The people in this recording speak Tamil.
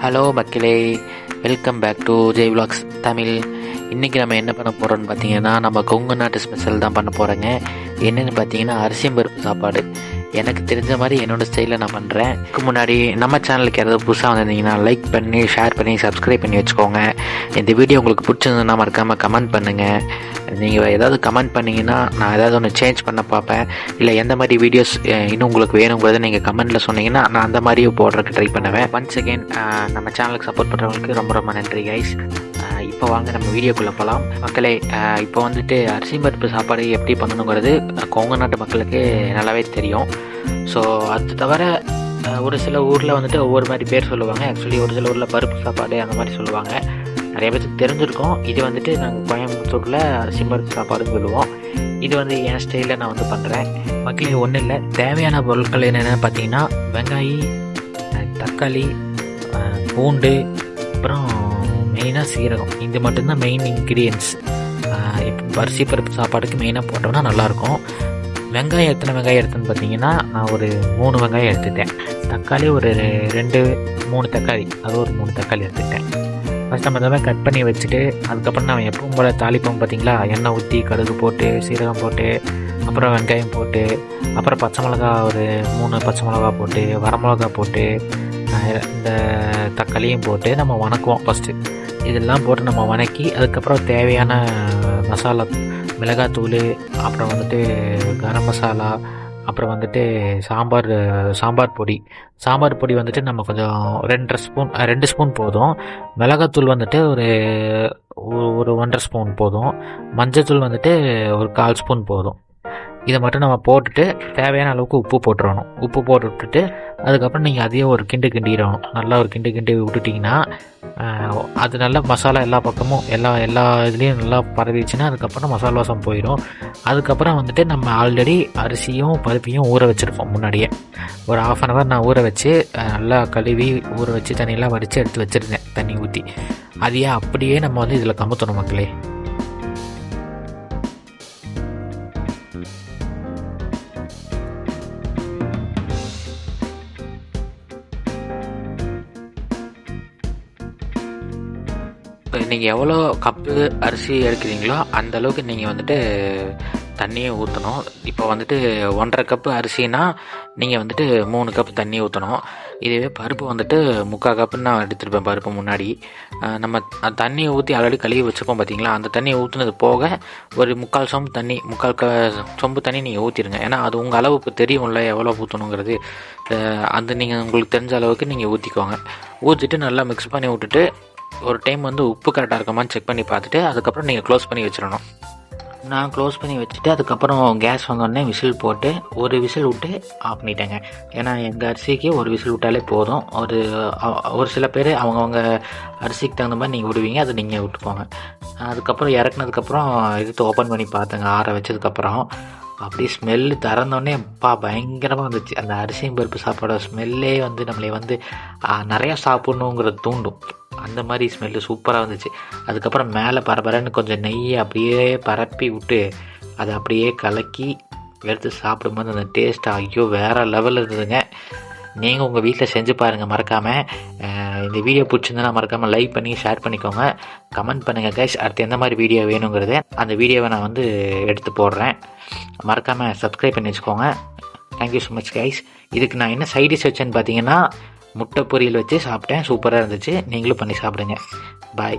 ஹலோ மக்களே, welcome back to Jai vlogs Tamil. இன்றைக்கி நம்ம என்ன பண்ண போகிறோன்னு பார்த்தீங்கன்னா, நம்ம கொங்கு நாட்டு ஸ்பெஷல் தான் பண்ண போகிறோங்க. என்னென்னு பார்த்தீங்கன்னா, அரிசி பருப்பு சாப்பாடு. எனக்கு தெரிஞ்ச மாதிரி என்னோடய ஸ்டைலில் நான் பண்ணுறேன். இதுக்கு முன்னாடி நம்ம சேனலுக்கு யாராவது புதுசாக வந்திருந்தீங்கன்னா லைக் பண்ணி, ஷேர் பண்ணி, சப்ஸ்கிரைப் பண்ணி வச்சுக்கோங்க. இந்த வீடியோ உங்களுக்கு பிடிச்சிருந்ததுன்னா மறக்காமல் கமெண்ட் பண்ணுங்கள். நீங்கள் ஏதாவது கமெண்ட் பண்ணிங்கன்னா நான் ஏதாவது ஒன்று சேஞ்ச் பண்ண பார்ப்பேன். இல்லை எந்த மாதிரி வீடியோஸ் இன்னும் உங்களுக்கு வேணுங்கிறத நீங்கள் கமெண்ட்டில் சொன்னீங்கன்னா நான் அந்த மாதிரியே போடுறதுக்கு ட்ரை பண்ணுவேன். ஒன்ஸ் அகெயின் நம்ம சேனலுக்கு சப்போர்ட் பண்ணுறவங்களுக்கு ரொம்ப ரொம்ப நன்றி கைஸ். இப்போ வாங்க நம்ம வீடியோக்குள்ளே போகலாம். மக்களே, இப்போ வந்துட்டு அரிசி பருப்பு சாப்பாடு எப்படி பண்ணணுங்கிறது கொங்கு நாட்டு மக்களுக்கு நல்லாவே தெரியும். ஸோ அது தவிர ஒரு சில ஊரில் வந்துட்டு ஒவ்வொரு மாதிரி பேர் சொல்லுவாங்க. ஆக்சுவலி ஒரு சில ஊரில் பருப்பு சாப்பாடு அந்த மாதிரி சொல்லுவாங்க. நிறைய பேருக்கு தெரிஞ்சிருக்கோம். இது வந்துட்டு நாங்கள் கோயம்புத்தூரில் அரிசி பருப்பு சாப்பாடுன்னு சொல்லுவோம். இது வந்து என் ஸ்டைலில் நான் வந்து பண்ணுறேன். மக்களே, ஒன்றும் இல்லை, தேவையான பொருட்கள் என்னென்னு பார்த்தீங்கன்னா, வெங்காயம், தக்காளி, பூண்டு, அப்புறம் மெயினாக சீரகம். இது மட்டும்தான் மெயின் இன்க்ரீடியன்ட்ஸ். இப்போ அரிசி பருப்பு சாப்பாடுக்கு மெயினாக போட்டோம்னா நல்லாயிருக்கும். வெங்காயம் எத்தனை வெங்காயம் எடுத்தேன்னு பார்த்தீங்கன்னா, நான் ஒரு 3 வெங்காயம் எடுத்துட்டேன். தக்காளி ஒரு 2-3 தக்காளி, அது ஒரு 3 தக்காளி எடுத்துக்கிட்டேன். ஃபஸ்ட் நம்ம இந்த மாதிரி கட் பண்ணி வச்சுட்டு, அதுக்கப்புறம் நான் எப்பவும் போல் தாளிப்போம் பார்த்தீங்களா, எண்ணெய் ஊற்றி கடுகு போட்டு, சீரகம் போட்டு, அப்புறம் வெங்காயம் போட்டு, அப்புறம் பச்சை மிளகா ஒரு 3 பச்சை மிளகா போட்டு, வரமிளகா போட்டு, இந்த தக்காளியும் போட்டு நம்ம வணக்குவோம். ஃபஸ்ட்டு இதெல்லாம் போட்டு நம்ம வணக்கி, அதுக்கப்புறம் தேவையான மசாலா, மிளகாத்தூள், அப்புறம் வந்துட்டு கரம் மசாலா, அப்புறம் வந்துட்டு சாம்பார் பொடி வந்துட்டு நம்ம கொஞ்சம் 2 ஸ்பூன் போதும். மிளகாத்தூள் வந்துட்டு ஒரு 1.5 ஸ்பூன் போதும். மஞ்சத்தூள் வந்துட்டு ஒரு 1/4 ஸ்பூன் போதும். இதை மட்டும் நம்ம போட்டுட்டு தேவையான அளவுக்கு உப்பு போட்டுறணும். உப்பு போட்டு விட்டுட்டு அதுக்கப்புறம் நீங்கள் அதையே ஒரு கிண்டிடணும். நல்லா ஒரு கிண்டி விட்டுட்டிங்கன்னா அது நல்லா மசாலா எல்லா பக்கமும் எல்லா இதுலேயும் நல்லா பரவிச்சுன்னா அதுக்கப்புறம் மசாலா வாசம் போயிடும். அதுக்கப்புறம் வந்துட்டு நம்ம ஆல்ரெடி அரிசியும் பருப்பையும் ஊற வச்சுருப்போம். முன்னாடியே ஒரு 1/2 hour நான் ஊற வச்சு நல்லா கழுவி ஊற வச்சு தண்ணியெல்லாம் வடித்து எடுத்து வச்சுருந்தேன், தண்ணி ஊற்றி. அதையே அப்படியே நம்ம வந்து இதில் கமுத்தணும் மக்களே. நீங்கள் எவ்வளோ கப்பு அரிசி எடுக்கிறீங்களோ அந்த அளவுக்கு நீங்கள் வந்துட்டு தண்ணியை ஊற்றணும். இப்போ வந்துட்டு 1.5 கப்பு அரிசினா நீங்கள் வந்துட்டு 3 கப்பு தண்ணி ஊற்றணும். இதுவே பருப்பு வந்துட்டு 3/4 கப்புன்னு நான் எடுத்துருப்பேன். பருப்பு முன்னாடி நம்ம தண்ணியை ஊற்றி ஆல்ரெடி கழுவி வச்சுருப்போம் பார்த்தீங்களா, அந்த தண்ணியை ஊற்றுனது போக ஒரு 3/4 சொம்பு தண்ணி, 3/4 சொம்பு தண்ணி நீங்கள் ஊற்றிடுங்க. ஏன்னா அது உங்கள் அளவுக்கு தெரியும்ல எவ்வளோ ஊற்றணுங்கிறது. அந்த நீங்கள் உங்களுக்கு தெரிஞ்ச அளவுக்கு நீங்கள் ஊற்றிக்கோங்க. ஊற்றிட்டு நல்லா மிக்ஸ் பண்ணி விட்டுட்டு ஒரு டைம் வந்து உப்பு கரெக்டாக இருக்குமான்னு செக் பண்ணி பார்த்துட்டு அதுக்கப்புறம் நீங்கள் க்ளோஸ் பண்ணி வச்சிடணும். நான் க்ளோஸ் பண்ணி வச்சுட்டு அதுக்கப்புறம் கேஸ் வந்தோடனே விசில் போட்டு ஒரு விசில் விட்டு ஆஃப் பண்ணிட்டேங்க. ஏன்னா எங்கள் அரிசிக்கு ஒரு விசில் விட்டாலே போதும். ஒரு சில பேர் அவங்கவுங்க அரிசிக்கு தகுந்த மாதிரி நீங்கள் விடுவீங்க, அதை நீங்கள் விட்டுக்கோங்க. அதுக்கப்புறம் இறக்குனதுக்கப்புறம் எடுத்து ஓப்பன் பண்ணி பார்த்தேங்க. ஆற வச்சதுக்கப்புறம் அப்படியே ஸ்மெல்லு திறந்தோடனே பயங்கரமாக வந்துச்சு. அந்த அரிசி பருப்பு சாப்பாடோட ஸ்மெல்லே வந்து நம்மளை வந்து நிறையா சாப்பிட்ணுங்கிறது தூண்டும். அந்த மாதிரி ஸ்மெல்லு சூப்பராக வந்துச்சு. அதுக்கப்புறம் மேலே பரபரன்னு கொஞ்சம் நெய்யை அப்படியே பரப்பி விட்டு அதை அப்படியே கலக்கி எடுத்து சாப்பிடும்போது அந்த டேஸ்ட் ஐயோ வேறு லெவலில் இருந்ததுங்க. நீங்கள் உங்கள் வீட்டில் செஞ்சு பாருங்கள் மறக்காமல். இந்த வீடியோ பிடிச்சிருந்தா மறக்காமல் லைக் பண்ணி ஷேர் பண்ணிக்கோங்க. கமெண்ட் பண்ணுங்கள் கைஸ், அடுத்து எந்த மாதிரி வீடியோ வேணுங்கிறத அந்த வீடியோவை நான் வந்து எடுத்து போடுறேன். மறக்காமல் சப்ஸ்கிரைப் பண்ணி வச்சுக்கோங்க. Thank you so much guys. இதுக்கு நான் என்ன சைட் டிஷ் வச்சேன்னு பார்த்தீங்கன்னா, முட்டை பொரியல் வச்சு சாப்பிட்டேன். சூப்பராக இருந்துச்சு. நீங்களும் பண்ணி சாப்பிடுங்க. பாய்.